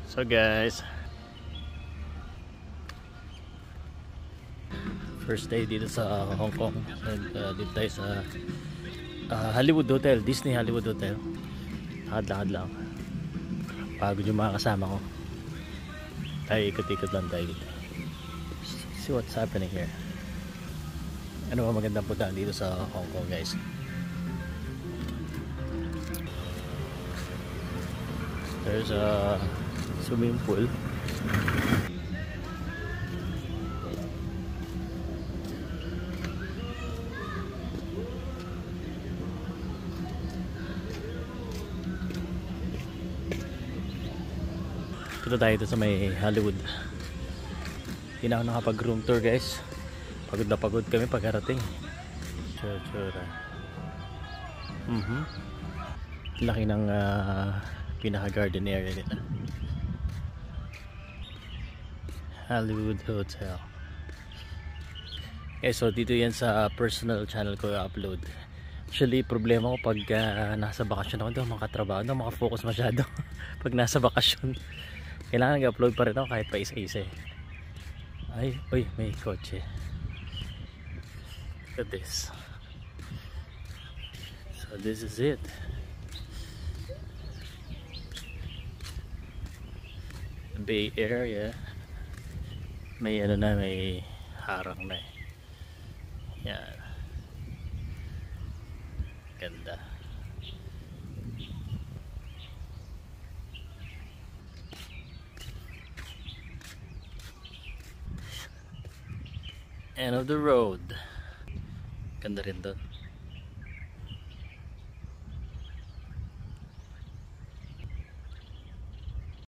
So guys, first day dito sa Hong Kong. Dito tayo sa Hollywood Hotel, Disney Hollywood Hotel. Lakad-lakad lang. Pagod yung mga kasama ko. Tayo ikot-ikot lang tayo dito. See what's happening here. Ano ba magandang puntahan dito sa Hong Kong, guys? There's a swimming pool. Dito tayo dito sa may Hollywood. Hindi na ako nakapag room tour, guys. Pagod na pagod kami pagkarating. Tsura. Laki ng pinaka garden area nila. Hollywood Hotel. Okay, so dito yan sa personal channel ko i-upload. Actually, problema ko pag nasa bakasyon ako, doon makatrabaho, doon makafocus masyado. Pag nasa bakasyon, kailangan i-upload pa rin ako kahit pa isa-isa. Ay, uy, may kotse. Look at this. So this is it. The Bay Area. May ano na, may harang na eh. Yan. Ganda. End of the road. Ganda rin doon.